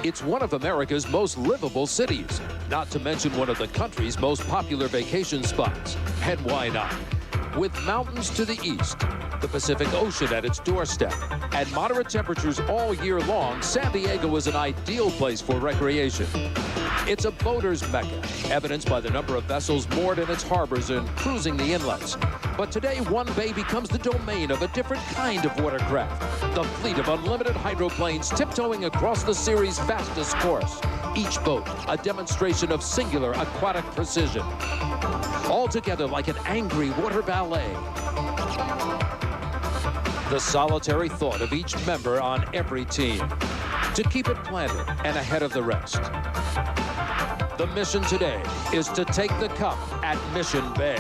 It's one of America's most livable cities, not to mention one of the country's most popular vacation spots. And why not? With mountains to the east, the Pacific Ocean at its doorstep, and moderate temperatures all year long, San Diego is an ideal place for recreation. It's a boater's mecca, evidenced by the number of vessels moored in its harbors and cruising the inlets. But today, one bay becomes the domain of a different kind of watercraft. The fleet of unlimited hydroplanes tiptoeing across the series' fastest course. Each boat, a demonstration of singular aquatic precision. All together like an angry water ballet. The solitary thought of each member on every team, to keep it planted and ahead of the rest. The mission today is to take the cup at Mission Bay.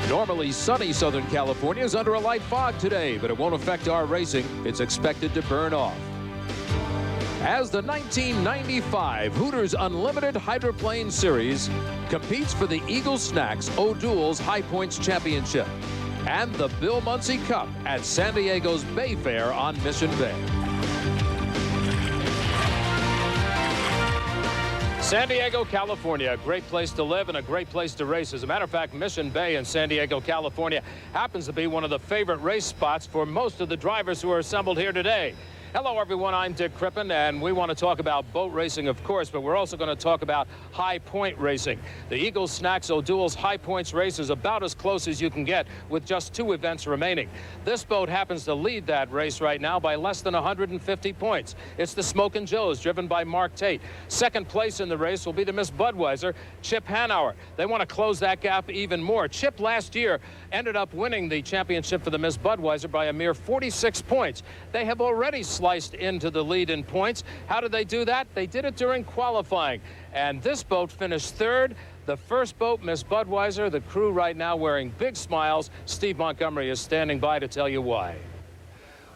Normally sunny Southern California is under a light fog today, but it won't affect our racing. It's expected to burn off. As the 1995 Hooters Unlimited Hydroplane Series competes for the Eagle Snacks O'Doul's High Points Championship and the Bill Muncey Cup at San Diego's Bay Fair on Mission Bay. San Diego, California, a great place to live and a great place to race. As a matter of fact, Mission Bay in San Diego, California happens to be one of the favorite race spots for most of the drivers who are assembled here today. Hello, everyone. I'm Dick Crippen, and we want to talk about boat racing, of course, but we're also going to talk about high point racing. The Eagle Snacks O'Doul's High Points race is about as close as you can get with just 2 events remaining. This boat happens to lead that race right now by less than 150 points. It's the Smokin' Joes, driven by Mark Tate. Second place in the race will be the Miss Budweiser, Chip Hanauer. They want to close that gap even more. Chip last year ended up winning the championship for the Miss Budweiser by a mere 46 points. They have already sliced into the lead in points. How did they do that? They did it during qualifying. And this boat finished third. The first boat, Miss Budweiser, the crew right now wearing big smiles. Steve Montgomery is standing by to tell you why.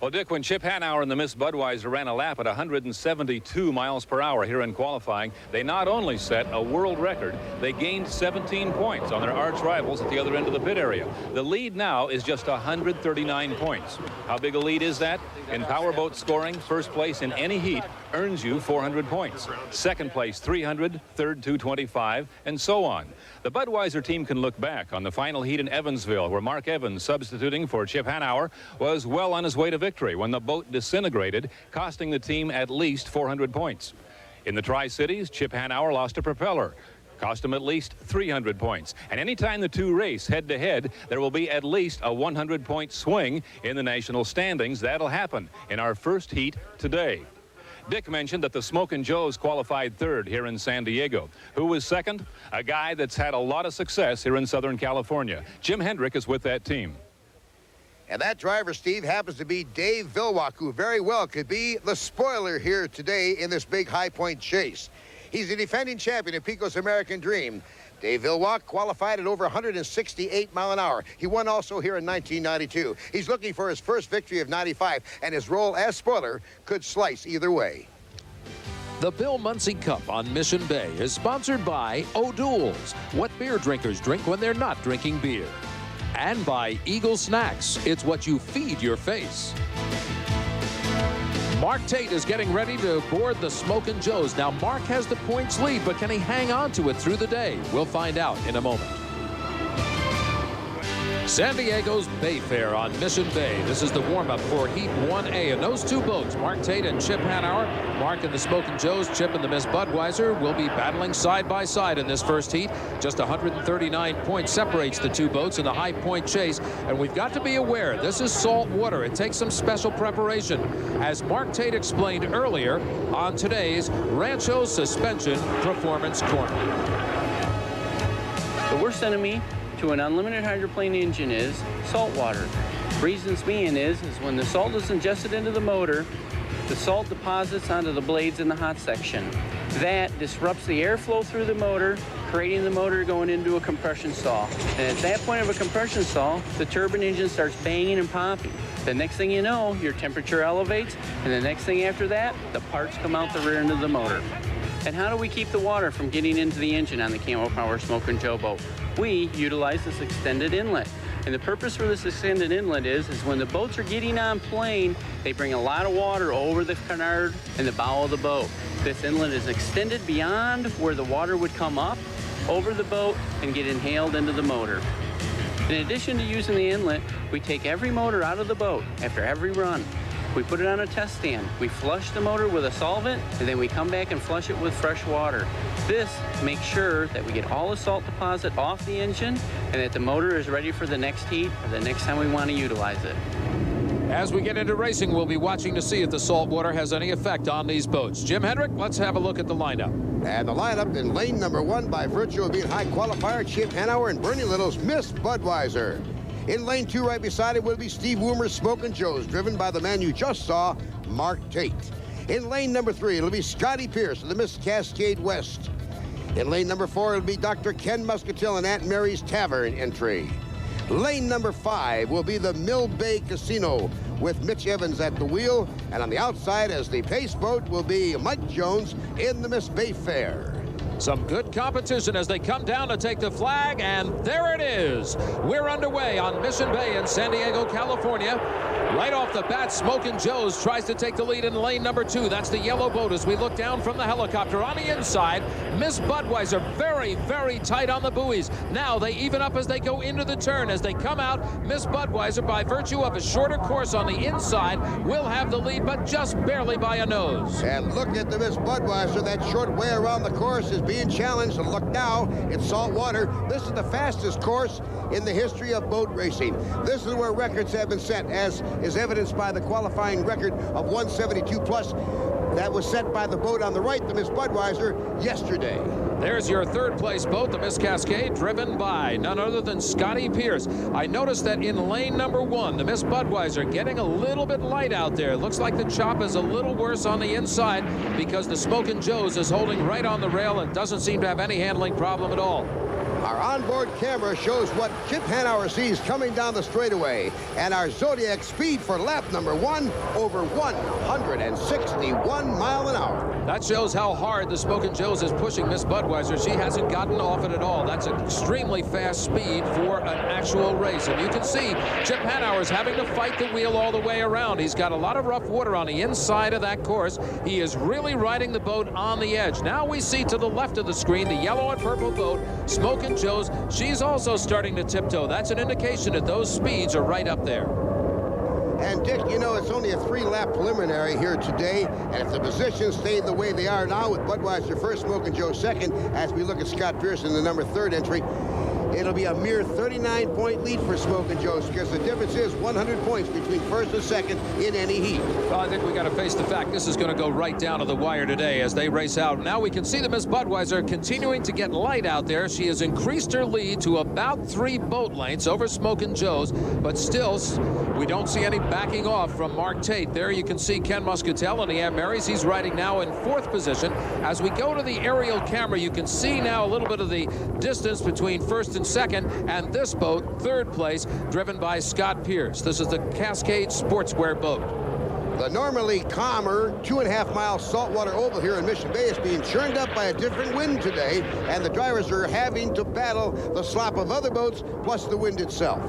Well, Dick, when Chip Hanauer and the Miss Budweiser ran a lap at 172 miles per hour here in qualifying, they not only set a world record, they gained 17 points on their arch rivals at the other end of the pit area. The lead now is just 139 points. How big a lead is that? In powerboat scoring, first place in any heat earns you 400 points. Second place, 300, third, 225, and so on. The Budweiser team can look back on the final heat in Evansville, where Mark Evans, substituting for Chip Hanauer, was well on his way to victory when the boat disintegrated, costing the team at least 400 points. In the Tri-Cities, Chip Hanauer lost a propeller, cost him at least 300 points. And anytime the two race head-to-head, there will be at least a 100-point swing in the national standings. That'll happen in our first heat today. Dick mentioned that the Smokin' Joes qualified third here in San Diego. Who was second? A guy that's had a lot of success here in Southern California. Jim Hendrick is with that team. And that driver, Steve, happens to be Dave Vilwak, who very well could be the spoiler here today in this big high point chase. He's the defending champion of Pico's American Dream. Dave Vilwak qualified at over 168 mile an hour. He won also here in 1992. He's looking for his first victory of 95, and his role as spoiler could slice either way. The Bill Muncey Cup on Mission Bay is sponsored by O'Doul's, what beer drinkers drink when they're not drinking beer. And by Eagle Snacks, it's what you feed your face. Mark Tate is getting ready to board the Smokin' Joes. Now, Mark has the points lead, but can he hang on to it through the day? We'll find out in a moment. San Diego's Bay Fair on Mission Bay. This is the warm-up for Heat 1A. And those two boats, Mark Tate and Chip Hanauer, Mark and the Smokin' Joes, Chip and the Miss Budweiser, will be battling side by side in this first heat. Just 139 points separates the two boats in the high point chase. And we've got to be aware, this is salt water. It takes some special preparation. As Mark Tate explained earlier on today's Rancho Suspension Performance Corner. The worst enemy to an unlimited hydroplane engine is salt water. Reasons being is when the salt is ingested into the motor, the salt deposits onto the blades in the hot section. That disrupts the airflow through the motor, creating the motor going into a compression stall. And at that point of a compression stall, the turbine engine starts banging and popping. The next thing you know, your temperature elevates, and the next thing after that, the parts come out the rear end of the motor. And how do we keep the water from getting into the engine on the Camo Power Smokin' Joe boat? We utilize this extended inlet. And the purpose for this extended inlet is when the boats are getting on plane, they bring a lot of water over the canard and the bow of the boat. This inlet is extended beyond where the water would come up over the boat and get inhaled into the motor. In addition to using the inlet, we take every motor out of the boat after every run. We put it on a test stand. We flush the motor with a solvent, and then we come back and flush it with fresh water. This makes sure that we get all the salt deposit off the engine and that the motor is ready for the next heat or the next time we want to utilize it. As we get into racing, we'll be watching to see if the salt water has any effect on these boats. Jim Hendrick, let's have a look at the lineup. And the lineup in lane number 1, by virtue of being high qualifier, Chip Hanauer and Bernie Little's Miss Budweiser. In lane 2, right beside it, will be Steve Woomer's Smokin' Joe's, driven by the man you just saw, Mark Tate. In lane number 3, it'll be Scotty Pierce of the Miss Cascade West. In lane number 4, it'll be Dr. Ken Muscatel and Aunt Mary's Tavern entry. Lane number 5 will be the Mill Bay Casino with Mitch Evans at the wheel. And on the outside as the pace boat will be Mike Jones in the Miss Bay Fair. Some good competition as they come down to take the flag, and there it is. We're underway on Mission Bay in San Diego, California. Right off the bat, Smokin' Joe's tries to take the lead in lane number 2. That's the yellow boat as we look down from the helicopter. On the inside, Miss Budweiser very, very tight on the buoys. Now they even up as they go into the turn. As they come out, Miss Budweiser, by virtue of a shorter course on the inside, will have the lead, but just barely by a nose. And look at the Miss Budweiser. That short way around the course is being challenged. And look now, it's salt water. This is the fastest course in the history of boat racing. This is where records have been set, as is evidenced by the qualifying record of 172 plus that was set by the boat on the right, the Miss Budweiser, yesterday. There's your third place boat, the Miss Cascade, driven by none other than Scotty Pierce. I noticed that in lane number 1, the Miss Budweiser getting a little bit light out there. Looks like the chop is a little worse on the inside because the Smokin' Joe's is holding right on the rail and doesn't seem to have any handling problem at all. Our onboard camera shows what Chip Hanauer sees coming down the straightaway, and our Zodiac speed for lap number 1 over 161 miles an hour. That shows how hard the Smokin' Joe's is pushing Miss Budweiser. She hasn't gotten off it at all. That's an extremely fast speed for an actual race. And you can see Chip Hanauer's having to fight the wheel all the way around. He's got a lot of rough water on the inside of that course. He is really riding the boat on the edge. Now we see to the left of the screen the yellow and purple boat, Smokin' Joe's. She's also starting to tiptoe. That's an indication that those speeds are right up there. And Dick, you know, it's only a 3-lap preliminary here today, and if the positions stay the way they are now with Budweiser first, Smokin' Joe second, as we look at Scott Pierce in the number 3rd entry, it'll be a mere 39-point lead for Smokin' Joe's, because the difference is 100 points between first and second in any heat. Well, I think we got to face the fact this is going to go right down to the wire today as they race out. Now we can see the Miss Budweiser continuing to get light out there. She has increased her lead to about 3 boat lengths over Smokin' Joe's, but still we don't see any backing off from Mark Tate. There you can see Ken Muscatel and the Aunt Mary's. He's riding now in 4th position. As we go to the aerial camera, you can see now a little bit of the distance between first and second, and this boat, 3rd place, driven by Scott Pierce. This is the Cascade Sportswear boat. The normally calmer 2.5-mile saltwater oval here in Mission Bay is being churned up by a different wind today, and the drivers are having to battle the slop of other boats plus the wind itself.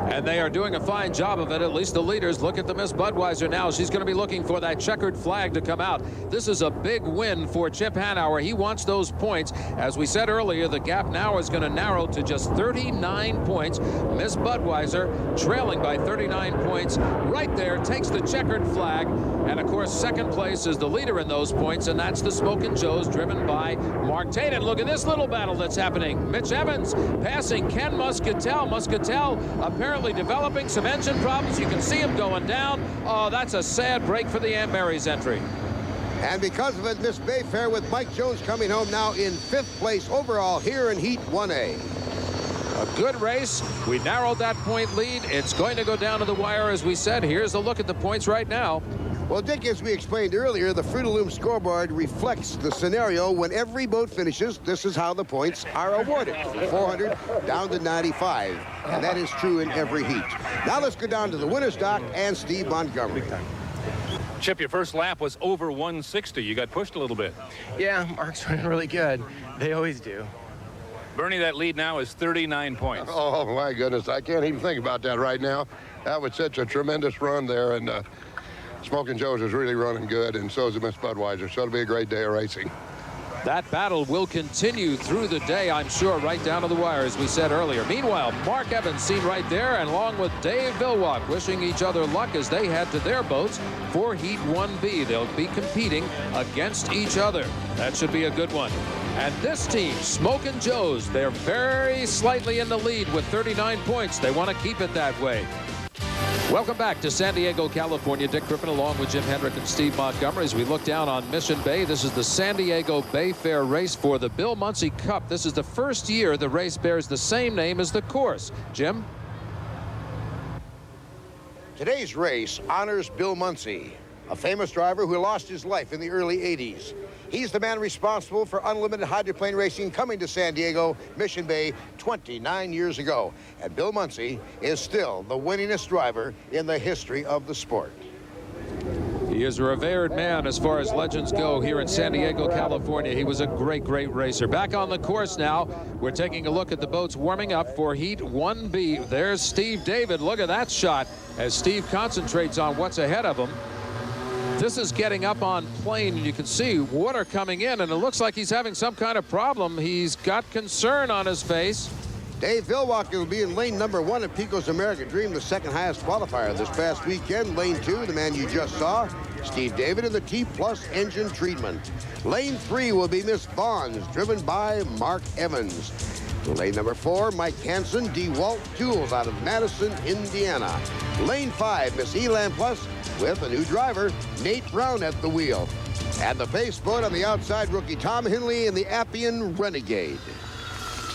And they are doing a fine job of it, at least the leaders. Look at the Miss Budweiser now. She's going to be looking for that checkered flag to come out. This is a big win for Chip Hanauer. He wants those points. As we said earlier, the gap now is going to narrow to just 39 points. Miss Budweiser trailing by 39 points. Right there, takes the checkered flag. And, of course, 2nd place is the leader in those points, and that's the Smokin' Joe's, driven by Mark Tate. And look at this little battle that's happening. Mitch Evans passing Ken Muscatel. Muscatel apparently developing some engine problems. You can see him going down. Oh, that's a sad break for the Aunt Mary's entry. And because of it, Miss Bay Fair with Mike Jones coming home now in 5th place overall here in Heat 1A. A good race. We narrowed that point lead. It's going to go down to the wire, as we said. Here's a look at the points right now. Well, Dick, as we explained earlier, the Fruit of the Loom scoreboard reflects the scenario when every boat finishes. This is how the points are awarded, from 400 down to 95, and that is true in every heat. Now let's go down to the winner's dock and Steve Montgomery. Chip, your first lap was over 160. You got pushed a little bit. Yeah, Mark's running really good. They always do. Bernie, that lead now is 39 points. Oh, my goodness. I can't even think about that right now. That was such a tremendous run there, and Smoking Joe's is really running good, and so is the Miss Budweiser, so it'll be a great day of racing. That battle will continue through the day, I'm sure, right down to the wire, as we said earlier. Meanwhile, Mark Evans seen right there, and along with Dave Villwock, wishing each other luck as they head to their boats for Heat 1B. They'll be competing against each other. That should be a good one. And this team, Smokin' Joe's, they're very slightly in the lead with 39 points. They want to keep it that way. Welcome back to San Diego, California. Dick Griffin along with Jim Hendrick and Steve Montgomery as we look down on Mission Bay. This is the San Diego Bay Fair race for the Bill Muncey Cup. This is the first year the race bears the same name as the course. Jim? Today's race honors Bill Muncey, a famous driver who lost his life in the early 80s. He's the man responsible for unlimited hydroplane racing coming to San Diego, Mission Bay, 29 years ago. And Bill Muncey is still the winningest driver in the history of the sport. He is a revered man as far as legends go here in San Diego, California. He was a great, great racer. Back on the course now, we're taking a look at the boats warming up for Heat 1B. There's Steve David. Look at that shot as Steve concentrates on what's ahead of him. This is getting up on plane, and you can see water coming in, and it looks like he's having some kind of problem. He's got concern on his face. Dave Villwock will be in lane number 1 at Pico's American Dream, the second highest qualifier this past weekend. Lane 2, the man you just saw, Steve David in the T-Plus engine treatment. Lane 3 will be Miss Bonds, driven by Mark Evans. Lane number 4, Mike Hansen, DeWalt Tools out of Madison, Indiana. Lane 5, Miss Elan Plus, with a new driver, Nate Brown at the wheel. And the pace boat on the outside, rookie Tom Hinley in the Appian Renegade.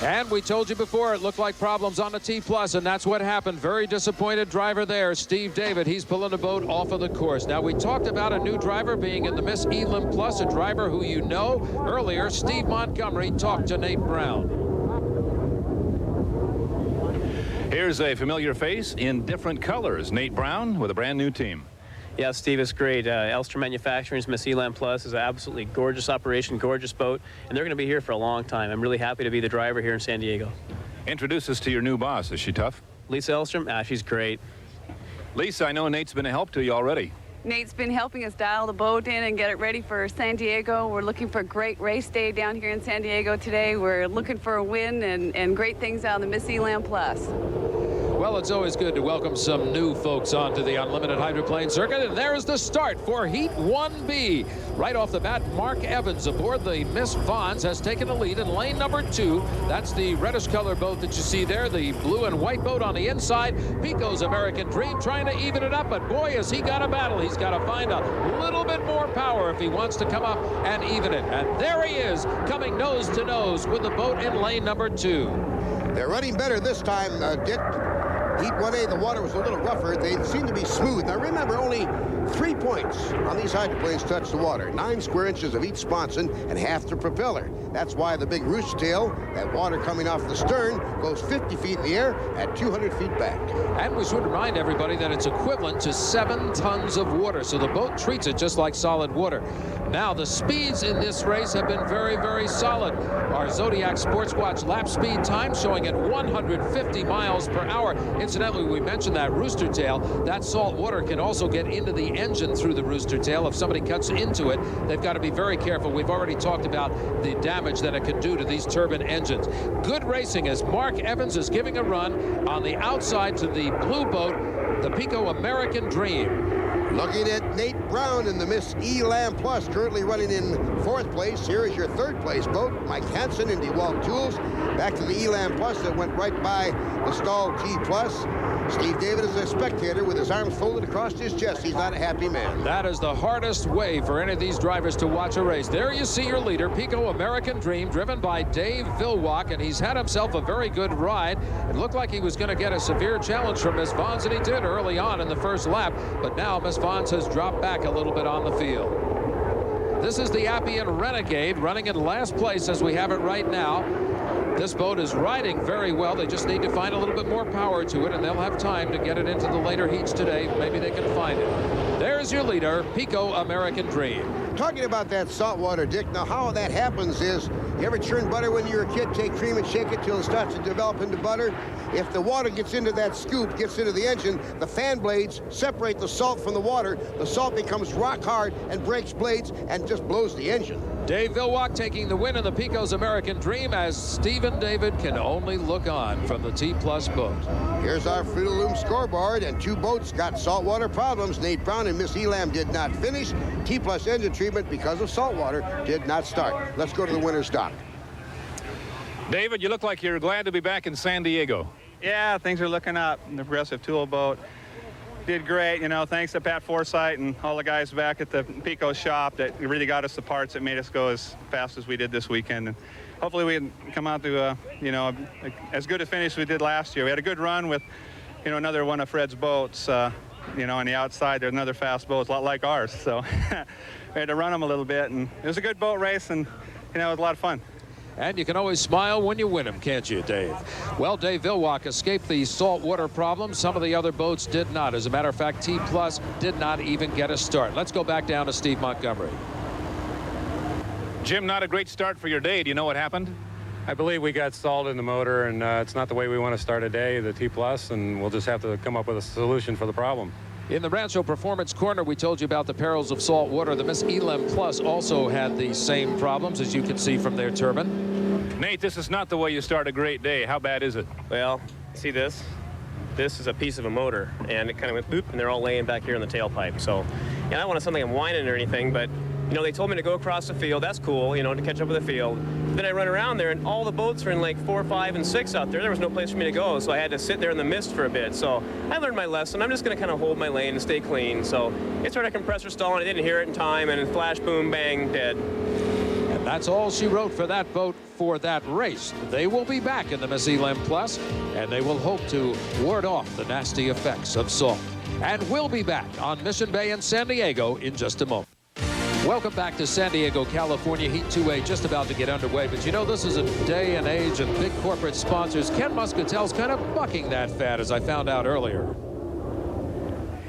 And we told you before, it looked like problems on the T-Plus, and that's what happened. Very disappointed driver there, Steve David. He's pulling the boat off of the course. Now, we talked about a new driver being in the Miss Elan Plus, a driver who you know. Earlier, Steve Montgomery talked to Nate Brown. Here's a familiar face in different colors. Nate Brown with a brand new team. Yeah, Steve, it's great. Elster Manufacturing's Miss Elan Plus is an absolutely gorgeous operation, gorgeous boat, and they're going to be here for a long time. I'm really happy to be the driver here in San Diego. Introduce us to your new boss. Is she tough? Lisa Elstrom, she's great. Lisa, I know Nate's been a help to you already. Nate's been helping us dial the boat in and get it ready for San Diego. We're looking for a great race day down here in San Diego today. We're looking for a win and great things out of the Miss Elan Plus. Well, it's always good to welcome some new folks onto the unlimited hydroplane circuit, and there's the start for Heat 1B. Right off the bat, Mark Evans aboard the Miss Bonds has taken the lead in lane number 2. That's the reddish color boat that you see there, the blue and white boat on the inside. Pico's American Dream trying to even it up, but boy, has he got a battle. He's got to find a little bit more power if he wants to come up and even it. And there he is, coming nose to nose with the boat in lane number 2. They're running better this time, Dick. Heat 1A, the water was a little rougher. They seem to be smooth. Now remember, only 3 points on these hydroplanes touch the water. 9 square inches of each sponson and half the propeller. That's why the big rooster tail, that water coming off the stern, goes 50 feet in the air at 200 feet back. And we should remind everybody that it's equivalent to 7 tons of water, so the boat treats it just like solid water. Now, the speeds in this race have been very, very solid. Our Zodiac Sports Watch lap speed time showing at 150 miles per hour. Incidentally, we mentioned that rooster tail. That salt water can also get into the engine through the rooster tail. If somebody cuts into it, they've got to be very careful. We've already talked about the damage that it can do to these turbine engines. Good racing as Mark Evans is giving a run on the outside to the blue boat, the Pico American Dream. Looking at Nate Brown in the Miss Elan Plus, currently running in 4th place. Here is your 3rd place boat, Mike Hansen in DeWalt Tools. Back to the Elan Plus that went right by the stalled T Plus. Steve David is a spectator with his arms folded across his chest. He's not a happy man. That is the hardest way for any of these drivers to watch a race. There you see your leader, Pico American Dream, driven by Dave Villwock, and he's had himself a very good ride. It looked like he was going to get a severe challenge from Miss Vons, and he did early on in the first lap, but now Miss Vons has dropped back a little bit on the field. This is the Appian Renegade running in last place as we have it right now. This boat is riding very well. They just need to find a little bit more power to it, and they'll have time to get it into the later heats today. Maybe they can find it. There's your leader, Pico American Dream. Talking about that saltwater, Dick, now how that happens is, you ever churn butter when you were a kid, take cream and shake it till it starts to develop into butter? If the water gets into that scoop, gets into the engine, the fan blades separate the salt from the water. The salt becomes rock hard and breaks blades and just blows the engine. Dave Villwock taking the win in the Pico's American Dream as Stephen David can only look on from the T-Plus boat. Here's our Fruit of the Loom scoreboard, and two boats got saltwater problems. Nate Brown and Miss Elam did not finish. T-Plus engine treatment because of saltwater did not start. Let's go to the winner's dock. David, you look like you're glad to be back in San Diego. Yeah, things are looking up. The Progressive Tool boat did great, you know, thanks to Pat Forsythe and all the guys back at the Pico shop that really got us the parts that made us go as fast as we did this weekend. And hopefully we can come out to, you know, as good a finish as we did last year. We had a good run with, you know, another one of Fred's boats, you know, on the outside. There's another fast boat, a lot like ours. So we had to run them a little bit, and it was a good boat race, and, you know, it was a lot of fun. And you can always smile when you win them, can't you, Dave? Well, Dave Villwock escaped the saltwater problem. Some of the other boats did not. As a matter of fact, T-Plus did not even get a start. Let's go back down to Steve Montgomery. Jim, not a great start for your day. Do you know what happened? I believe we got salt in the motor, and it's not the way we want to start a day, the T-Plus, and we'll just have to come up with a solution for the problem. In the Rancho Performance Corner, we told you about the perils of salt water. The Miss Elam Plus also had the same problems, as you can see from their turbine. Nate, this is not the way you start a great day. How bad is it? Well, see this? This is a piece of a motor, and it kind of went boop, and they're all laying back here in the tailpipe. So, yeah, I don't want something I'm whining or anything, but, you know, they told me to go across the field. That's cool, you know, to catch up with the field. Then I run around there, and all the boats are in like 4, 5, and 6 out there. There was no place for me to go, so I had to sit there in the mist for a bit. So I learned my lesson. I'm just going to kind of hold my lane and stay clean. So it started compressor stalling. I didn't hear it in time, and flash, boom, bang, dead. And that's all she wrote for that boat for that race. They will be back in the Miss Elam Plus, and they will hope to ward off the nasty effects of salt. And we'll be back on Mission Bay in San Diego in just a moment. Welcome back to San Diego, California. Heat 2A just about to get underway. But you know, this is a day and age of big corporate sponsors. Ken Muscatel's kind of bucking that fad, as I found out earlier.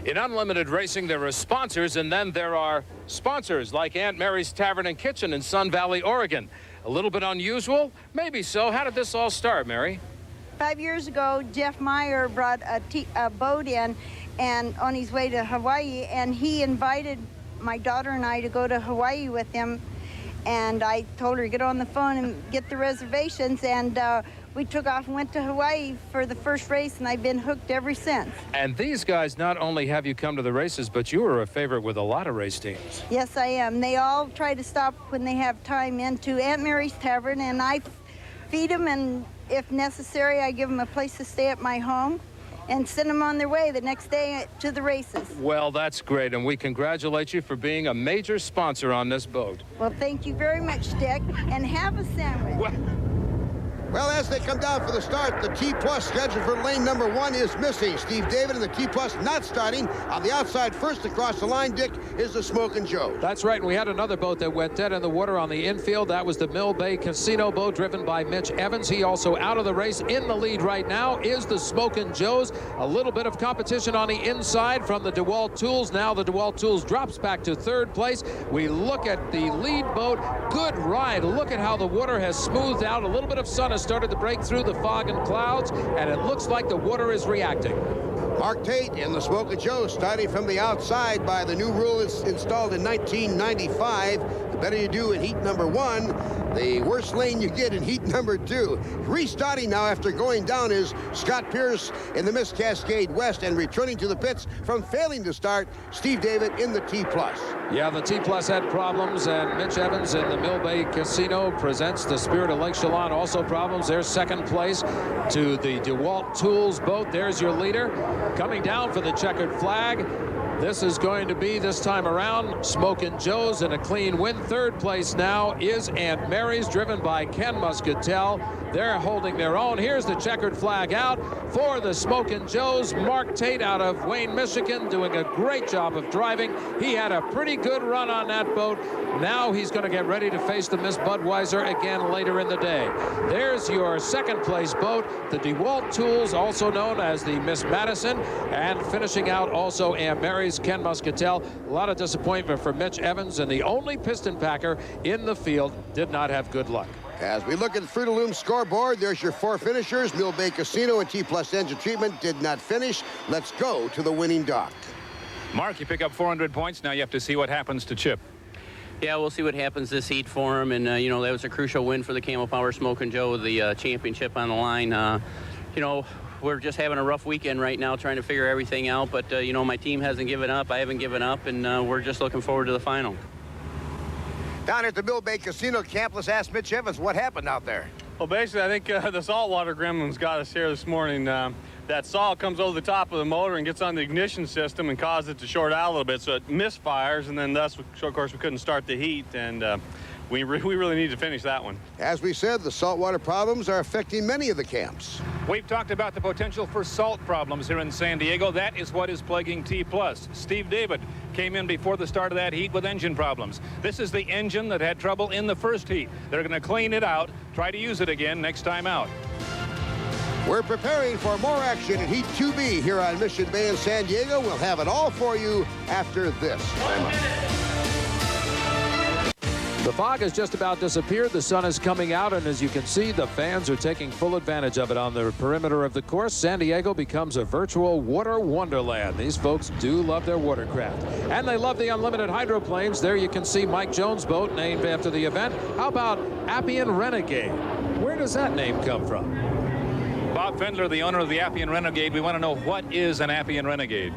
In unlimited racing, there are sponsors, and then there are sponsors like Aunt Mary's Tavern and Kitchen in Sun Valley, Oregon. A little bit unusual? Maybe so. How did this all start, Mary? 5 years ago, Jeff Meyer brought a boat in and on his way to Hawaii, and he invited my daughter and I to go to Hawaii with him, and I told her to get on the phone and get the reservations, and we took off and went to Hawaii for the first race, and I've been hooked ever since. And these guys not only have you come to the races, but you are a favorite with a lot of race teams. Yes, I am. They all try to stop when they have time into Aunt Mary's Tavern, and I feed them, and if necessary, I give them a place to stay at my home and send them on their way the next day to the races. Well, that's great, and we congratulate you for being a major sponsor on this boat. Well, thank you very much, Dick, and have a sandwich. Well, as they come down for the start, the T-Plus scheduled for lane number 1 is missing. Steve David and the T-Plus not starting. On the outside first across the line, Dick, is the Smokin' Joe. That's right, and we had another boat that went dead in the water on the infield. That was the Mill Bay Casino boat driven by Mitch Evans. He also out of the race. In the lead right now is the Smokin' Joes. A little bit of competition on the inside from the DeWalt Tools. Now the DeWalt Tools drops back to 3rd place. We look at the lead boat. Good ride. Look at how the water has smoothed out. A little bit of sun has started to break through the fog and clouds, and it looks like the water is reacting. Mark Tate and the Smokin' Joe starting from the outside by the new rule installed in 1995. The better you do in heat number 1, the worse lane you get in heat number 2. Restarting now after going down is Scott Pierce in the Miss Cascade West, and returning to the pits from failing to start, Steve David in the T+. Yeah, the T+ had problems, and Mitch Evans in the Mill Bay Casino presents the Spirit of Lake Chelan. Also problems. There's second place to the DeWalt Tools boat. There's your leader. Coming down for the checkered flag. This is going to be, this time around, Smokin' Joe's in a clean win. Third place now is Aunt Mary's, driven by Ken Muscatel. They're holding their own. Here's the checkered flag out for the Smokin' Joe's. Mark Tate out of Wayne, Michigan, doing a great job of driving. He had a pretty good run on that boat. Now he's going to get ready to face the Miss Budweiser again later in the day. There's your second place boat, the DeWalt Tools, also known as the Miss Madison, and finishing out also Aunt Mary's, Ken Muscatel. A lot of disappointment for Mitch Evans, and the only piston packer in the field did not have good luck. As we look at the Fruit of Loom scoreboard, there's your 4 finishers. Mill Bay Casino and T+ Engine Treatment did not finish. Let's go to the winning dock. Mark, you pick up 400 points. Now you have to see what happens to Chip. Yeah, we'll see what happens this heat for him. And, you know, that was a crucial win for the Camel Power Smokin' Joe, the championship on the line. You know, we're just having a rough weekend right now trying to figure everything out. But, you know, my team hasn't given up. I haven't given up. And we're just looking forward to the final. Down at the Mill Bay Casino camp, let's ask Mitch Evans what happened out there. Well, basically, I think the saltwater gremlins got us here this morning. That salt comes over the top of the motor and gets on the ignition system and causes it to short out a little bit, so it misfires, and then thus, of course, we couldn't start the heat, and we really need to finish that one. As we said, the saltwater problems are affecting many of the camps. We've talked about the potential for salt problems here in San Diego. That is what is plaguing T+. Steve David came in before the start of that heat with engine problems. This is the engine that had trouble in the first heat. They're going to clean it out, try to use it again next time out. We're preparing for more action in Heat 2B here on Mission Bay in San Diego. We'll have it all for you after this. The fog has just about disappeared. The sun is coming out, and as you can see, the fans are taking full advantage of it on the perimeter of the course. San Diego becomes a virtual water wonderland. These folks do love their watercraft, and they love the unlimited hydroplanes. There you can see Mike Jones' boat named after the event. How about Appian Renegade? Where does that name come from? Bob Fendler, the owner of the Appian Renegade. We want to know, what is an Appian Renegade?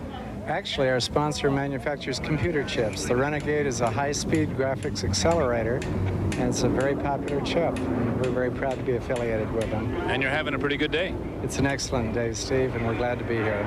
Actually, our sponsor manufactures computer chips. The Renegade is a high-speed graphics accelerator, and it's a very popular chip. And we're very proud to be affiliated with them. And you're having a pretty good day. It's an excellent day, Steve, and we're glad to be here.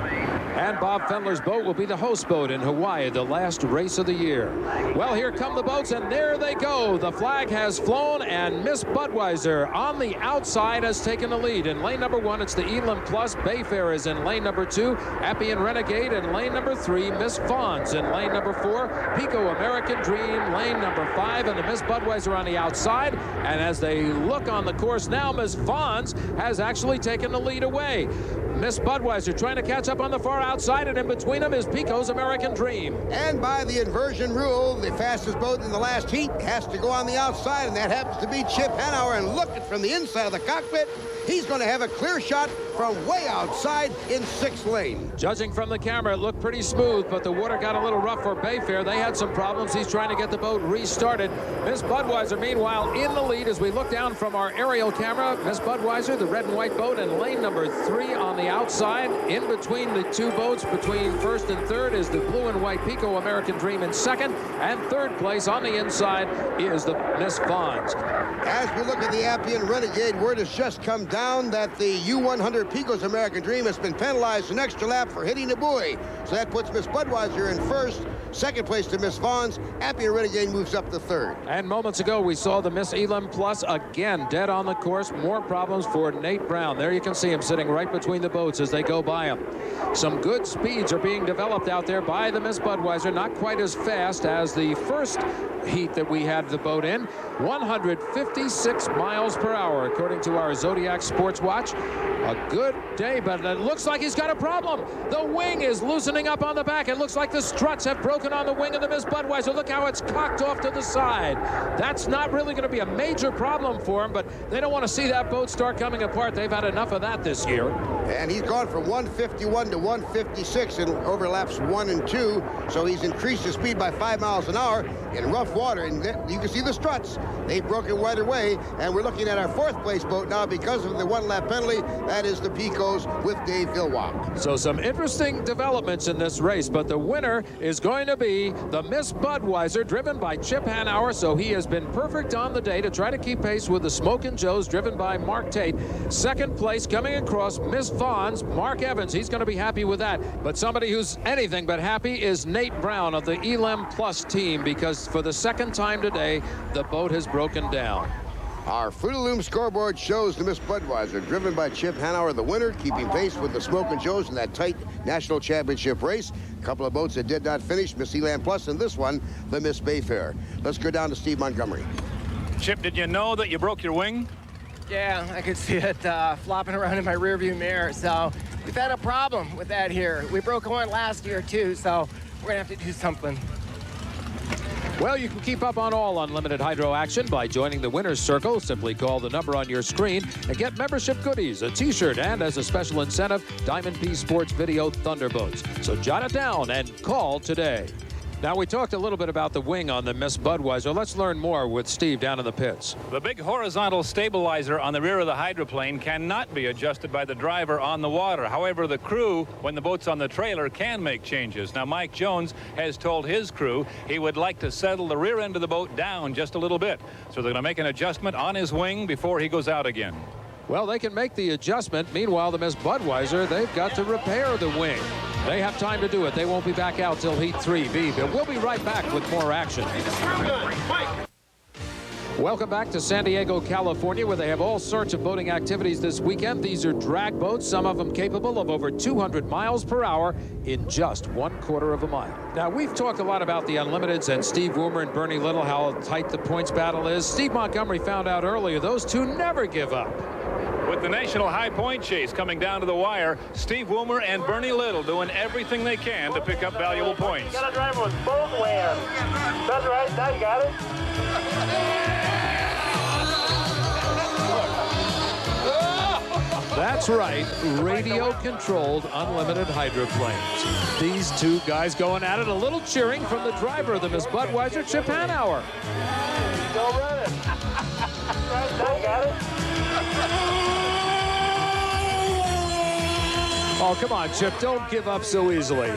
And Bob Fendler's boat will be the host boat in Hawaii, the last race of the year. Well, here come the boats, and there they go. The flag has flown, and Miss Budweiser on the outside has taken the lead. In lane number 1, it's the Elam Plus. Bayfair is in lane number 2. Appian Renegade in lane number 3. Miss Vaughn's in lane number 4. Pico American Dream, lane number 5. And the Miss Budweiser on the outside. And as they look on the course now, Miss Vaughn's has actually taken the lead away. Miss Budweiser trying to catch up on the far outside, and in between them is Pico's American Dream. And by the inversion rule, the fastest boat in the last heat has to go on the outside, and that happens to be Chip Hanauer. And look at from the inside of the cockpit, he's going to have a clear shot from way outside in 6th lane. Judging from the camera, it looked pretty smooth, but the water got a little rough for Bayfair. They had some problems. He's trying to get the boat restarted. Miss Budweiser, meanwhile, in the lead as we look down from our aerial camera. Miss Budweiser, the red and white boat, in lane number 3 on the outside. In between the two boats, between 1st and 3rd, is the blue and white Pico American Dream in 2nd. And 3rd place on the inside is the Miss Vaughn's. As we look at the Appian Renegade, word has just come down that the U100 Pico's American Dream has been penalized an extra lap for hitting a buoy. So that puts Miss Budweiser in 1st. 2nd place to Miss Vaughn's. Appian Renegade moves up to 3rd. And moments ago, we saw the Miss Elam Plus again dead on the course. More problems for Nate Brown. There you can see him sitting right between the boats as they go by him. Some good speeds are being developed out there by the Miss Budweiser. Not quite as fast as the first heat that we had the boat in. 156 miles per hour, according to our Zodiac Sports Watch. A good day, but it looks like he's got a problem. The wing is loosening up on the back. It looks like the struts have broken on the wing of the Miss Budweiser. Look how it's cocked off to the side. That's not really going to be a major problem for him, but they don't want to see that boat start coming apart. They've had enough of that this year. And he's gone from 151 to 156 in overlaps 1 and 2, so he's increased his speed by 5 miles an hour in rough water. And you can see the struts. They've broken right away, and we're looking at our 4th place boat now because of the 1-lap penalty. That is the Picos with Dave Villwock. So some interesting developments in this race, but the winner is going to be the Miss Budweiser, driven by Chip Hanauer. So he has been perfect on the day to try to keep pace with the Smokin' Joes, driven by Mark Tate. 2nd place coming across, Miss Vaughn's Mark Evans. He's going to be happy with that. But somebody who's anything but happy is Nate Brown of the Elam Plus team, because for the 2nd time today, the boat has broken down. Our Fruit of the Loom scoreboard shows the Miss Budweiser, driven by Chip Hanauer, the winner, keeping pace with the Smokin' Joes in that tight national championship race. A couple of boats that did not finish, Miss Elam Plus, and this one, the Miss Bayfair. Let's go down to Steve Montgomery. Chip, did you know that you broke your wing? Yeah, I could see it flopping around in my rearview mirror. So we've had a problem with that here. We broke one last year too, so we're gonna have to do something. Well, you can keep up on all Unlimited Hydro action by joining the Winner's Circle. Simply call the number on your screen and get membership goodies, a t-shirt, and as a special incentive, Diamond P Sports Video Thunderboats. So jot it down and call today. Now, we talked a little bit about the wing on the Miss Budweiser. Let's learn more with Steve down in the pits. The big horizontal stabilizer on the rear of the hydroplane cannot be adjusted by the driver on the water. However, the crew, when the boat's on the trailer, can make changes. Now, Mike Jones has told his crew he would like to settle the rear end of the boat down just a little bit. So they're going to make an adjustment on his wing before he goes out again. Well, they can make the adjustment. Meanwhile, the Miss Budweiser, they've got to repair the wing. They have time to do it. They won't be back out till Heat 3B, but we'll be right back with more action. Welcome back to San Diego, California, where they have all sorts of boating activities this weekend. These are drag boats, some of them capable of over 200 miles per hour in just 1/4 of a mile. Now, we've talked a lot about the Unlimiteds and Steve Woomer and Bernie Little, how tight the points battle is. Steve Montgomery found out earlier those two never give up. With the National High Point Chase coming down to the wire, Steve Woomer and Bernie Little doing everything they can to pick up valuable points. Got a driver with both hands. That's right. Now you got it. That's right, radio-controlled unlimited hydroplanes. These two guys going at it, a little cheering from the driver of the Miss Budweiser, Chip Hanauer. Go run it. Right, now you got it. Oh, come on, Chip, don't give up so easily.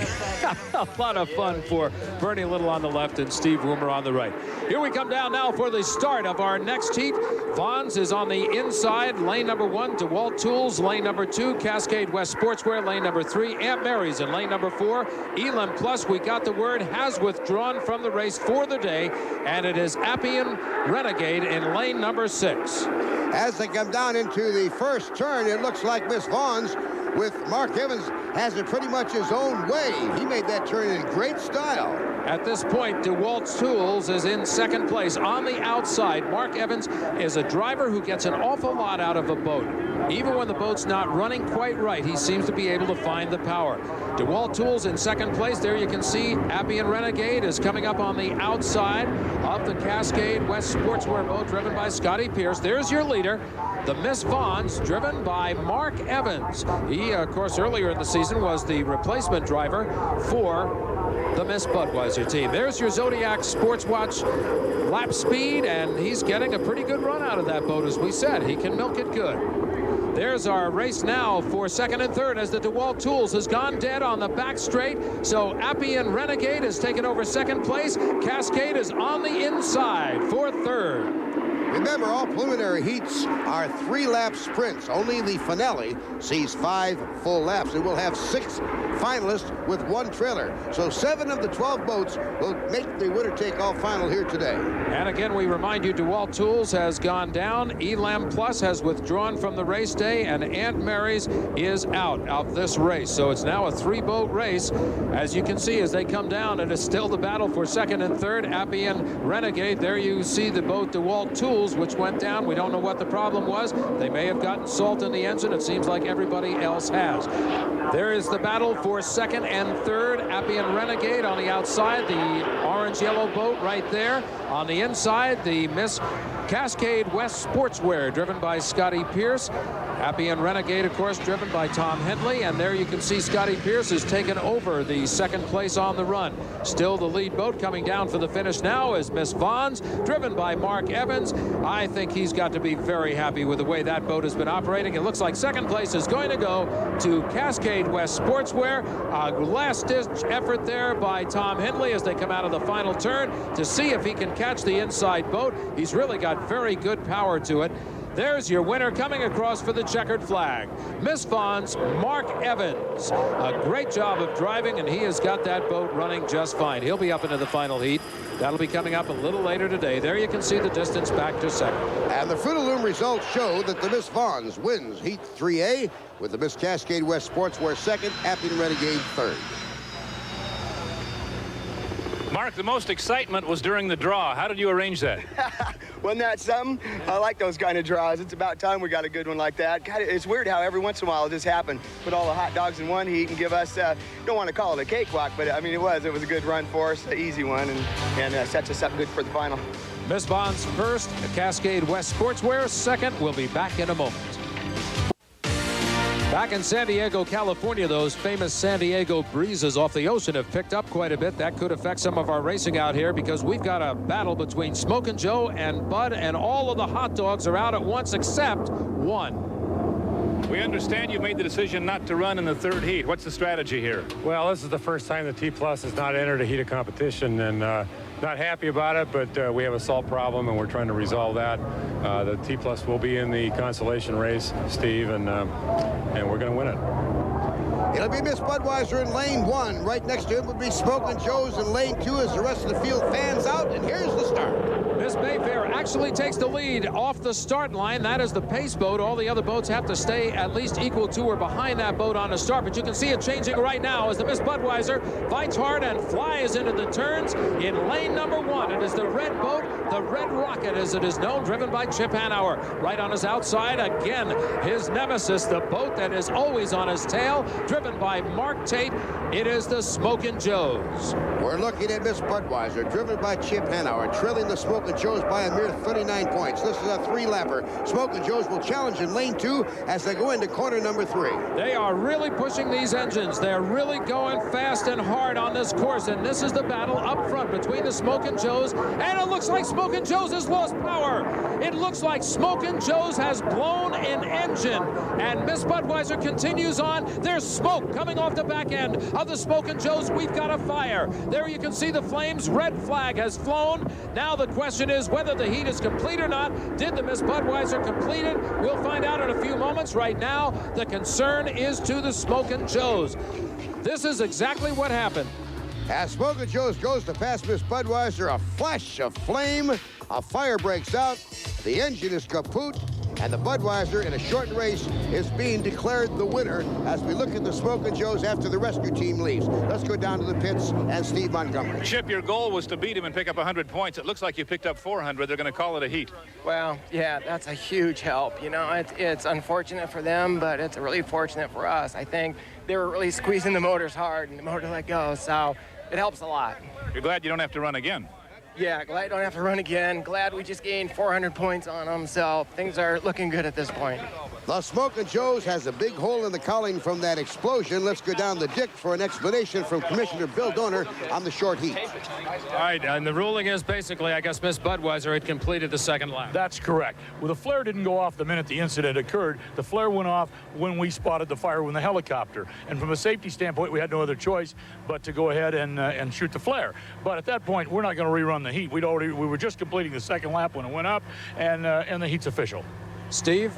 A lot of fun for Bernie Little on the left and Steve Woomer on the right. Here we come down now for the start of our next heat. Vaughn's is on the inside, lane number 1, DeWalt Tools, lane number 2, Cascade West Sportswear, lane number 3, Aunt Mary's in lane number 4. Elam Plus, we got the word, has withdrawn from the race for the day, and it is Appian Renegade in lane number 6. As they come down into the first turn, it looks like Miss Vaughn's with Mark Evans has it pretty much his own way. He made that turn in great style. At this point, DeWalt Tools is in second place. On the outside, Mark Evans is a driver who gets an awful lot out of a boat. Even when the boat's not running quite right, he seems to be able to find the power. DeWalt Tools in second place. There you can see Appian Renegade is coming up on the outside of the Cascade West Sportswear boat driven by Scotty Pierce. There's your leader, the Miss Vaughn's, driven by Mark Evans. He, of course, earlier in the season was the replacement driver for the Miss Budweiser team. There's your Zodiac Sports Watch lap speed, and he's getting a pretty good run out of that boat, as we said. He can milk it good. There's our race now for second and third as the DeWalt Tools has gone dead on the back straight. So Appian Renegade has taken over second place. Cascade is on the inside for third. Remember, all preliminary heats are 3-lap sprints. Only the finale sees 5 full laps, and we'll have 6 finalists with 1 trailer. So 7 of the 12 boats will make the winner-take-all final here today. And again, we remind you, DeWalt Tools has gone down. Elam Plus has withdrawn from the race day, and Aunt Mary's is out of this race. So it's now a 3-boat race. As you can see, as they come down, it is still the battle for second and third. Appian Renegade, there you see the boat DeWalt Tools fuels which went down. We don't know what the problem was. They may have gotten salt in the engine. It seems like everybody else has. There is the battle for second and third. Appian Renegade on the outside, the orange-yellow boat right there. On the inside, the Miss Cascade West Sportswear, driven by Scotty Pierce. Appian Renegade, of course, driven by Tom Hendley. And there you can see Scotty Pierce has taken over the second place on the run. Still the lead boat coming down for the finish now is Miss Vons, driven by Mark Evans. I think he's got to be very happy with the way that boat has been operating. It looks like second place is going to go to Cascade West Sportswear. A last-ditch effort there by Tom Hendley as they come out of the final turn to see if he can catch the inside boat. He's really got very good power to it. There's your winner coming across for the checkered flag. Miss Vons, Mark Evans. A great job of driving, and he has got that boat running just fine. He'll be up into the final heat. That'll be coming up a little later today. There you can see the distance back to second. And the Fruit of Loom results show that the Miss Vons wins Heat 3A with the Miss Cascade West Sportswear second, Appian Renegade third. Mark, the most excitement was during the draw. How did you arrange that? Wasn't that something? I like those kind of draws. It's about time we got a good one like that. God, it's weird how every once in a while this happens. Put all the hot dogs in one heat and give us, don't want to call it a cakewalk, but I mean, it was a good run for us, an easy one, and sets us up good for the final. Miss Vons first, Cascade West Sportswear second. We'll be back in a moment. Back in San Diego, California, those famous San Diego breezes off the ocean have picked up quite a bit. That could affect some of our racing out here because we've got a battle between Smokin' Joe and Bud, and all of the hot dogs are out at once except one. We understand you've made the decision not to run in the third heat. What's the strategy here? Well, this is the first time the T Plus has not entered a heat of competition, and not happy about it, but we have a salt problem, and we're trying to resolve that. The T Plus will be in the consolation race, Steve, and we're going to win it. It'll be Miss Budweiser in lane 1. Right next to him would be Smokin' Joe's in lane 2 as the rest of the field fans out, and here's the start. Miss Mayfair actually takes the lead off the start line. That is the pace boat. All the other boats have to stay at least equal to or behind that boat on the start. But you can see it changing right now as the Miss Budweiser fights hard and flies into the turns in lane number 1. It is the red boat, the Red Rocket as it is known, driven by Chip Hanauer. Right on his outside, again, his nemesis, the boat that is always on his tail, driven by Mark Tate. It is the Smokin' Joe's. We're looking at Miss Budweiser, driven by Chip Hanauer, trailing the Smokin' Joe's by a mere 39 points. This is a 3-lapper. Smokin' Joe's will challenge in lane 2 as they go into corner number 3. They are really pushing these engines. They're really going fast and hard on this course, and this is the battle up front between the Smokin' Joe's, and it looks like Smokin' Joe's has lost power. It looks like Smokin' Joe's has blown an engine, and Miss Budweiser continues on. There's smoke coming off the back end of the Smokin' Joe's. We've got a fire. There you can see the flames. Red flag has flown. Now the question is whether the heat is complete or not. Did the Miss Budweiser complete it? We'll find out in a few moments. Right now, the concern is to the Smokin' Joe's. This is exactly what happened. As Smokin' Joe's goes to pass Miss Budweiser, a flash of flame, a fire breaks out, the engine is kaput, and the Budweiser in a shortened race is being declared the winner as we look at the Smokin' Joe's after the rescue team leaves. Let's go down to the pits and Steve Montgomery. Chip, your goal was to beat him and pick up 100 points. It looks like you picked up 400. They're going to call it a heat. Well, yeah, that's a huge help. You know, it's unfortunate for them, but it's really fortunate for us. I think they were really squeezing the motors hard, and the motor let go, so it helps a lot. You're glad you don't have to run again. Yeah, glad I don't have to run again. Glad we just gained 400 points on them, so things are looking good at this point. The Smokin' Joe's has a big hole in the cowling from that explosion. Let's go down the dick for an explanation from Commissioner Bill Donor on the short heat. All right, and the ruling is basically, I guess Miss Budweiser had completed the second lap. That's correct. Well, the flare didn't go off the minute the incident occurred. The flare went off when we spotted the fire with the helicopter. And from a safety standpoint, we had no other choice but to go ahead and shoot the flare. But at that point, we're not going to rerun the heat. We were just completing the second lap when it went up, and the heat's official. Steve?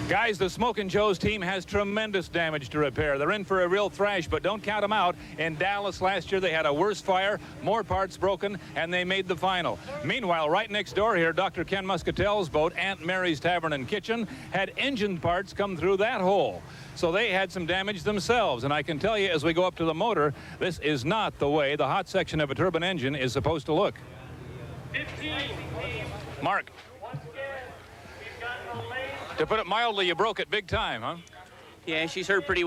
Guys, the Smokin' Joe's team has tremendous damage to repair. They're in for a real thrash, but don't count them out. In Dallas last year, they had a worse fire, more parts broken, and they made the final. Meanwhile, right next door here, Dr. Ken Muscatel's boat, Aunt Mary's Tavern and Kitchen, had engine parts come through that hole. So they had some damage themselves. And I can tell you, as we go up to the motor, this is not the way the hot section of a turbine engine is supposed to look. 15. Mark. To put it mildly, you broke it big time, huh? Yeah, she's hurt pretty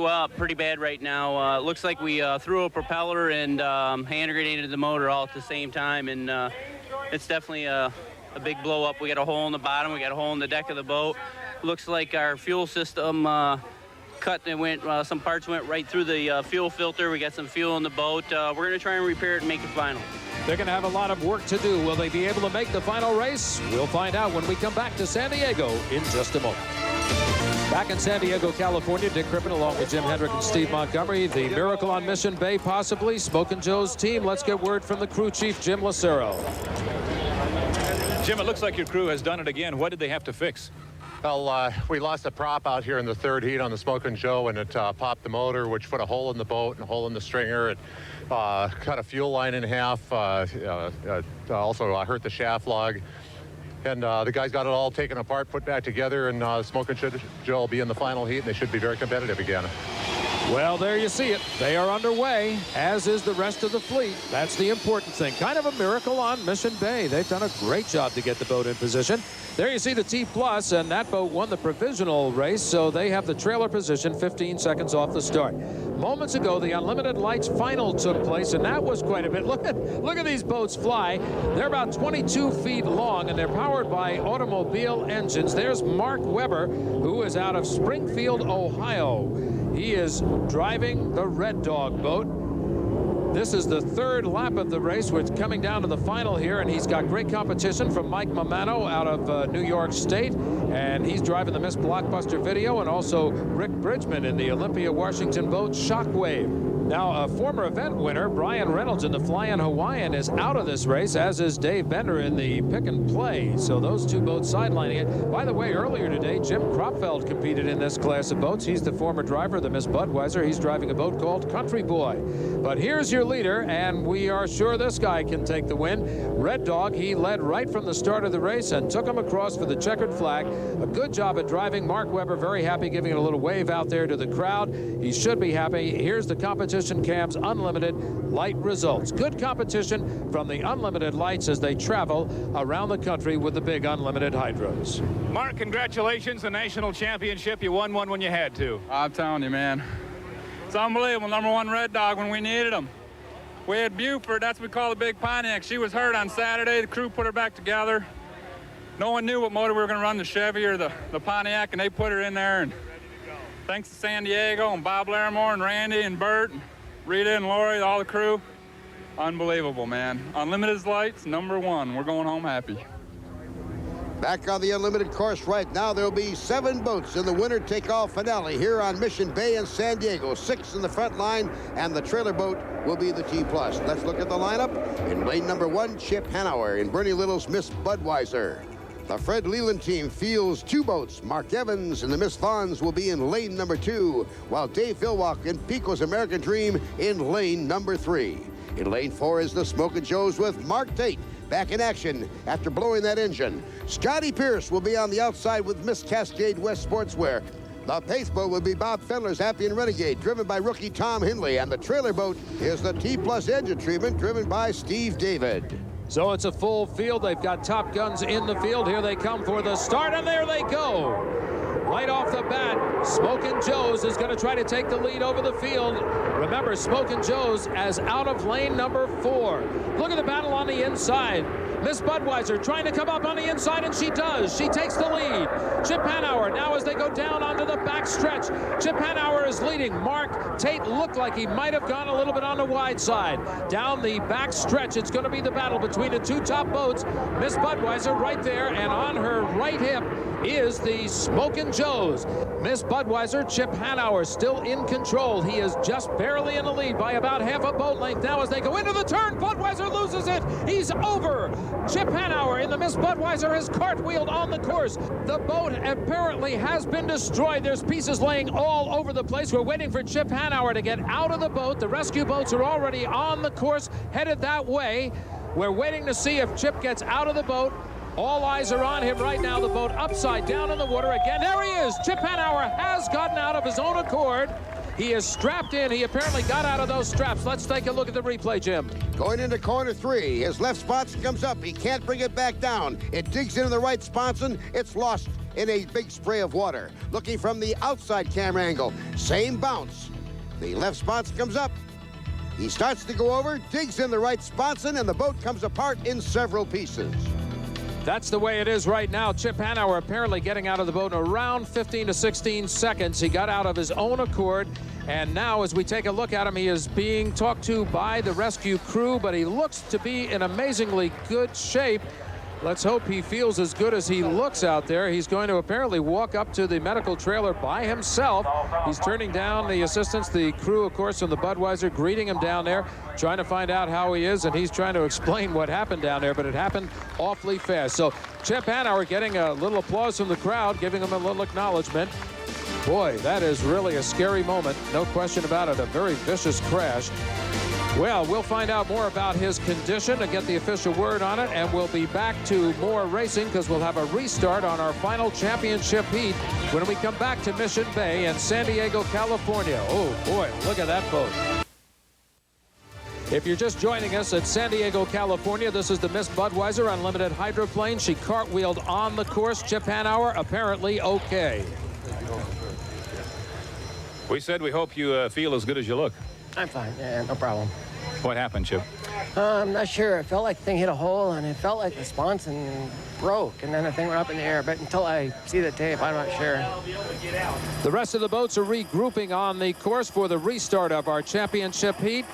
bad right now. It looks like we threw a propeller and hand grenaded the motor all at the same time, and it's definitely a big blow up. We got a hole in the bottom, we got a hole in the deck of the boat. Looks like our fuel system cut and went. Some parts went right through the fuel filter. We got some fuel in the boat. We're going to try and repair it and make it final. They're going to have a lot of work to do. Will they be able to make the final race? We'll find out when we come back to San Diego in just a moment. Back in San Diego, California, Dick Crippen along with Jim Hendrick and Steve Montgomery. The miracle on Mission Bay, possibly. Smokin' Joe's team. Let's get word from the crew chief, Jim Lucero. Jim, it looks like your crew has done it again. What did they have to fix? Well, we lost a prop out here in the third heat on the Smokin' Joe, and it popped the motor, which put a hole in the boat and a hole in the stringer. It cut a fuel line in half. Also hurt the shaft log. And the guys got it all taken apart, put back together, and Smokin' Joe will be in the final heat, and they should be very competitive again. Well, there you see it. They are underway, as is the rest of the fleet. That's the important thing. Kind of a miracle on Mission Bay. They've done a great job to get the boat in position. There you see the T+, and that boat won the provisional race, so they have the trailer position 15 seconds off the start. Moments ago, the Unlimited Lights final took place, and that was quite a bit. Look at these boats fly. They're about 22 feet long, and they're powered by automobile engines. There's Mark Webber, who is out of Springfield, Ohio. He is driving the Red Dog boat. This is the third lap of the race. We're coming down to the final here, and he's got great competition from Mike Mamano out of New York State, and he's driving the Miss Blockbuster Video, and also Rick Bridgman in the Olympia Washington boat Shockwave. Now, a former event winner, Brian Reynolds in the Fly-In Hawaiian, is out of this race, as is Dave Bender in the Pick and Play. So those two boats sidelining it. By the way, earlier today, Jim Kropfeld competed in this class of boats. He's the former driver of the Miss Budweiser. He's driving a boat called Country Boy. But here's your leader, and we are sure this guy can take the win. Red Dog, he led right from the start of the race and took him across for the checkered flag. A good job at driving. Mark Webber very happy, giving it a little wave out there to the crowd. He should be happy. Here's the competition cams, Unlimited Light results. Good competition from the Unlimited Lights as they travel around the country with the big Unlimited Hydros. Mark, congratulations, the national championship. You won one when you had to. I'm telling you, man. It's unbelievable. #1 Red Dog when we needed him. We had Buford, that's what we call the big Pontiac. She was hurt on Saturday. The crew put her back together. No one knew what motor we were going to run, the Chevy or the Pontiac, and they put her in there. And thanks to San Diego and Bob Larimore and Randy and Bert, and Rita and Lori, all the crew. Unbelievable, man. Unlimited Lights, #1. We're going home happy. Back on the Unlimited course right now, there'll be 7 boats in the winner take-all finale here on Mission Bay in San Diego. 6 in the front line, and the trailer boat will be the T+. Let's look at the lineup. In lane #1, Chip Hanauer in Bernie Little's Miss Budweiser. The Fred Leland team fields 2 boats. Mark Evans and the Miss Fonz will be in lane #2, while Dave Vilwalk and Pico's American Dream in lane #3. In lane 4 is the Smokin' Joes with Mark Tate back in action after blowing that engine. Scotty Pierce will be on the outside with Miss Cascade West Sportswear. The pace boat will be Bob Fendler's Appian Renegade, driven by rookie Tom Hindley, and the trailer boat is the T+ engine treatment, driven by Steve David. So it's a full field. They've got top guns in the field. Here they come for the start, and there they go. Right off the bat, Smokin' Joe's is going to try to take the lead over the field. Remember, Smokin' Joe's as out of lane #4. Look at the battle on the inside. Miss Budweiser trying to come up on the inside, and she does. She takes the lead. Chip Hanauer now as they go down onto the back stretch. Chip Hanauer is leading. Mark Tate looked like he might have gone a little bit on the wide side. Down the back stretch, it's going to be the battle between the 2 top boats. Miss Budweiser right there, and on her right hip is the Smokin' Joe's. Miss Budweiser, Chip Hanauer still in control. He is just barely in the lead by about half a boat length. Now as they go into the turn, Budweiser loses it. He's over. Chip Hanauer in the Miss Budweiser has cartwheeled on the course. The boat apparently has been destroyed. There's pieces laying all over the place. We're waiting for Chip Hanauer to get out of the boat. The rescue boats are already on the course, headed that way. We're waiting to see if Chip gets out of the boat. All eyes are on him right now. The boat upside down in the water again. There he is. Chip Hanauer has gotten out of his own accord. He is strapped in. He apparently got out of those straps. Let's take a look at the replay, Jim. Going into corner 3, his left sponson comes up. He can't bring it back down. It digs into the right sponson. It's lost in a big spray of water. Looking from the outside camera angle, same bounce. The left sponson comes up. He starts to go over, digs in the right sponson, and the boat comes apart in several pieces. That's the way it is right now. Chip Hanauer apparently getting out of the boat in around 15 to 16 seconds. He got out of his own accord. And now as we take a look at him, he is being talked to by the rescue crew, but he looks to be in amazingly good shape. Let's hope he feels as good as he looks out there. He's going to apparently walk up to the medical trailer by himself. He's turning down the assistants, the crew, of course, from the Budweiser, greeting him down there, trying to find out how he is, and he's trying to explain what happened down there, but it happened awfully fast. So Chip Hanauer getting a little applause from the crowd, giving him a little acknowledgement. Boy, that is really a scary moment. No question about it. A very vicious crash. Well, we'll find out more about his condition and get the official word on it, and we'll be back to more racing because we'll have a restart on our final championship heat when we come back to Mission Bay in San Diego, California. Oh, boy, look at that boat. If you're just joining us at San Diego, California, this is the Miss Budweiser Unlimited Hydroplane. She cartwheeled on the course. Chip Hanauer apparently okay. We said we hope you feel as good as you look. I'm fine. Yeah, no problem. What happened, Chip? I'm not sure. It felt like the thing hit a hole, and it felt like the sponson broke, and then the thing went up in the air. But until I see the tape, I'm not sure. The rest of the boats are regrouping on the course for the restart of our championship heat.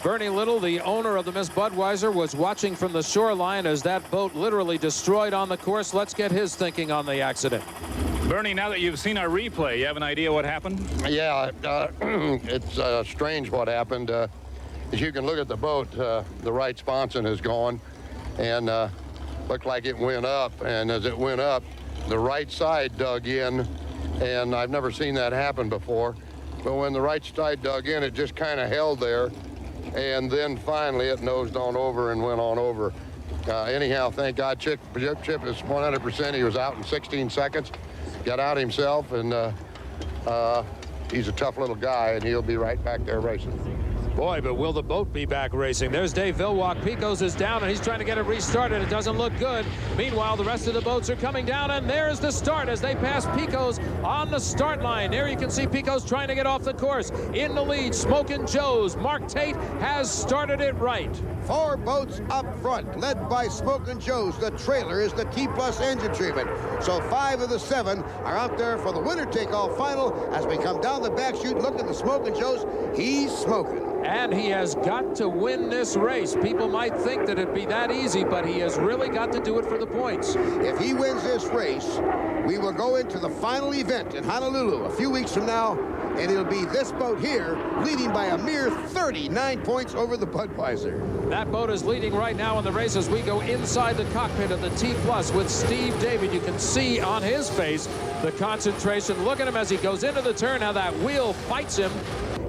Bernie Little, the owner of the Miss Budweiser, was watching from the shoreline as that boat literally destroyed on the course. Let's get his thinking on the accident. Bernie, now that you've seen our replay, you have an idea what happened? Yeah, it's strange what happened. As you can look at the boat, the right sponson is gone, and looked like it went up. And as it went up, the right side dug in, and I've never seen that happen before. But when the right side dug in, it just kind of held there, and then finally it nosed on over and went on over. Anyhow, thank God, Chip is 100%. He was out in 16 seconds. Got out himself, and he's a tough little guy, and he'll be right back there racing. Boy, but will the boat be back racing? There's Dave Vilwalk. Picos is down, and he's trying to get it restarted. It doesn't look good. Meanwhile, the rest of the boats are coming down, and there's the start as they pass Picos on the start line. There you can see Picos trying to get off the course. In the lead, Smokin' Joe's. Mark Tate has started it right. 4 boats up front, led by Smokin' Joe's. The trailer is the T-Plus engine treatment. So 5 of the 7 are out there for the winner-take-all final. As we come down the back chute, look at the Smokin' Joe's. He's smoking. And he has got to win this race. People might think that it'd be that easy, but he has really got to do it for the points. If he wins this race, we will go into the final event in Honolulu a few weeks from now, and it'll be this boat here leading by a mere 39 points over the Budweiser. That boat is leading right now in the race as we go inside the cockpit of the T-Plus with Steve David. You can see on his face the concentration. Look at him as he goes into the turn, how that wheel fights him.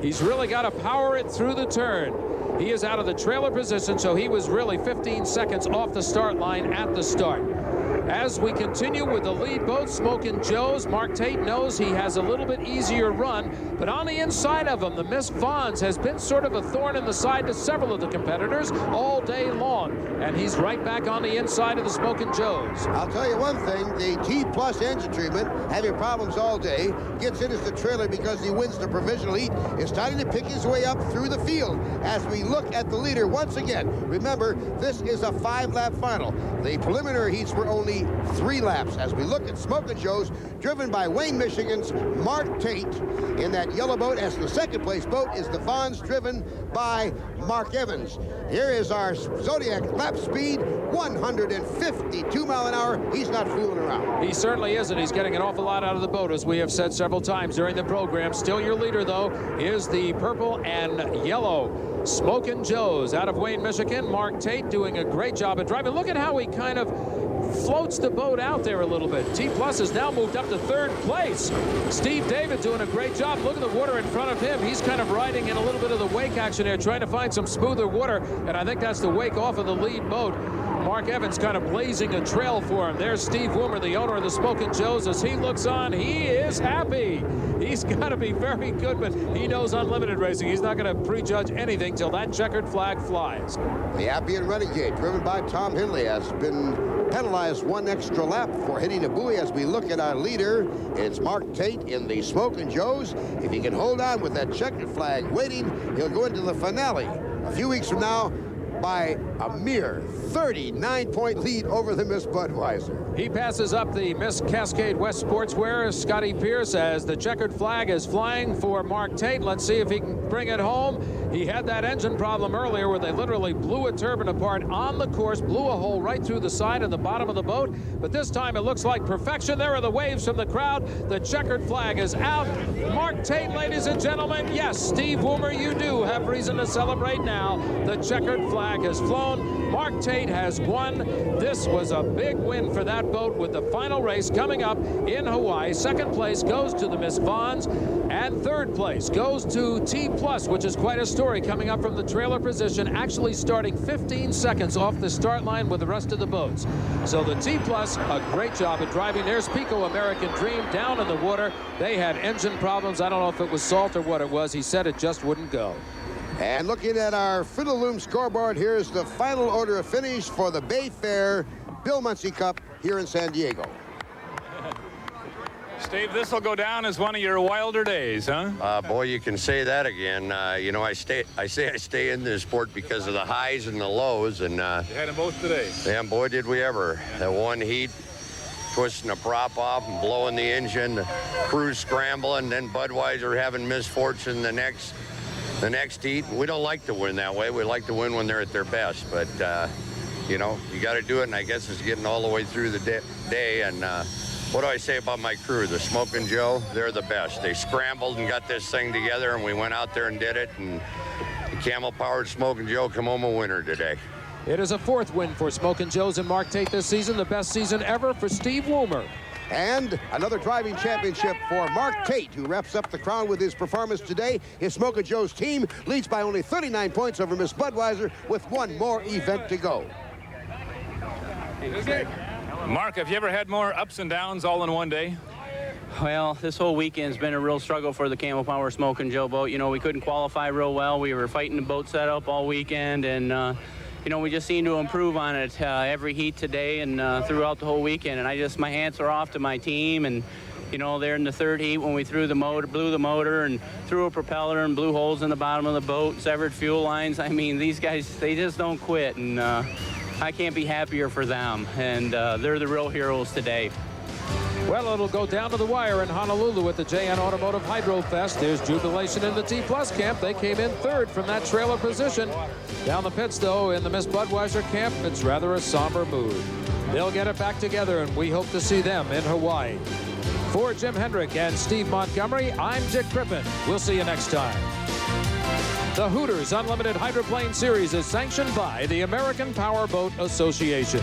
He's really got to power it through the turn. He is out of the trailer position, so he was really 15 seconds off the start line at the start. As we continue with the lead boat, Smokin' Joe's, Mark Tate knows he has a little bit easier run, but on the inside of him, the Miss Vons has been sort of a thorn in the side to several of the competitors all day long, and he's right back on the inside of the Smokin' Joe's. I'll tell you one thing, the T-Plus engine treatment, having problems all day, gets in as the trailer because he wins the provisional heat, is starting to pick his way up through the field as we look at the leader once again. Remember, this is a 5-lap final. The preliminary heats were only 3 laps as we look at Smokin' Joe's, driven by Wayne, Michigan's Mark Tate in that yellow boat, as the second place boat is the Vons, driven by Mark Evans. Here is our Zodiac lap speed, 152 mile an hour. He's not fooling around. He certainly isn't. He's getting an awful lot out of the boat, as we have said several times during the program. Still your leader, though, is the purple and yellow Smokin' Joe's out of Wayne, Michigan. Mark Tate doing a great job at driving. Look at how he kind of floats the boat out there a little bit. T-Plus has now moved up to 3rd place. Steve David doing a great job. Look at the water in front of him. He's kind of riding in a little bit of the wake action there, trying to find some smoother water, and I think that's the wake off of the lead boat. Mark Evans kind of blazing a trail for him. There's Steve Woomer, the owner of the Smokin' Joes. As he looks on, he is happy. He's got to be very good, but he knows unlimited racing. He's not going to prejudge anything till that checkered flag flies. The Appian Renegade, driven by Tom Hindley, has been penalized 1 extra lap for hitting a buoy. As we look at our leader, it's Mark Tate in the Smokin' Joes. If he can hold on with that checkered flag waiting, he'll go into the finale a few weeks from now by a mere 39-point lead over the Miss Budweiser. He passes up the Miss Cascade West Sportswear, Scotty Pierce, as the checkered flag is flying for Mark Tate. Let's see if he can bring it home. He had that engine problem earlier where they literally blew a turbine apart on the course, blew a hole right through the side and the bottom of the boat. But this time it looks like perfection. There are the waves from the crowd. The checkered flag is out. Mark Tate, ladies and gentlemen. Yes, Steve Woomer, you do have reason to celebrate now. The checkered flag has flown. Mark Tate has won. This was a big win for that boat with the final race coming up in Hawaii. Second place goes to the Miss Vons, and third place goes to T+, which is quite a story, coming up from the trailer position, actually starting 15 seconds off the start line with the rest of the boats. So the T+, a great job at driving. There's Pico American Dream down in the water. They had engine problems. I don't know if it was salt or what it was. He said it just wouldn't go. And looking at our Fiddle Loom scoreboard, here's the final order of finish for the Bay Fair Bill Muncey Cup here in San Diego. Steve, this will go down as one of your wilder days, huh? Boy, you can say that again. You know, I say I stay in this sport because of the highs and the lows, and you had them both today. damn, boy, did we ever. That one heat, twisting the prop off and blowing the engine, the crew scrambling, then Budweiser having misfortune the next heat. We don't like to win that way. We like to win when they're at their best, but you know, you got to do it, and I guess it's getting all the way through the day. And what do I say about my crew? The Smokin' Joe, they're the best. They scrambled and got this thing together, and we went out there and did it, and the camel-powered Smokin' Joe come home a winner today. It is a fourth win for Smokin' Joe's and Mark Tate this season, the best season ever for Steve Woomer. And another driving championship for Mark Tate, who wraps up the crown with his performance today. His Smokin' Joe's team leads by only 39 points over Miss Budweiser with one more event to go. Mark, have you ever had more ups and downs all in one day? Well, this whole weekend's been a real struggle for the Camel Power Smokin' Joe boat. You know, we couldn't qualify real well. We were fighting the boat setup all weekend, and you know, we just seem to improve on it every heat today and throughout the whole weekend. And my hats are off to my team. And, you know, they're in the third heat when we blew the motor and threw a propeller and blew holes in the bottom of the boat, severed fuel lines. I mean, these guys, they just don't quit. And I can't be happier for them. And they're the real heroes today. Well, it'll go down to the wire in Honolulu at the JN Automotive Hydro Fest. There's jubilation in the T+ camp. They came in third from that trailer position. Down the pits, though, in the Miss Budweiser camp, it's rather a somber mood. They'll get it back together, and we hope to see them in Hawaii. For Jim Hendrick and Steve Montgomery, I'm Dick Crippen. We'll see you next time. The Hooters Unlimited Hydroplane Series is sanctioned by the American Powerboat Association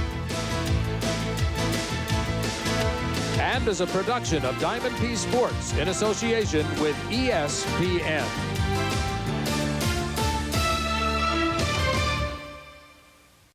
and is a production of Diamond P Sports in association with ESPN.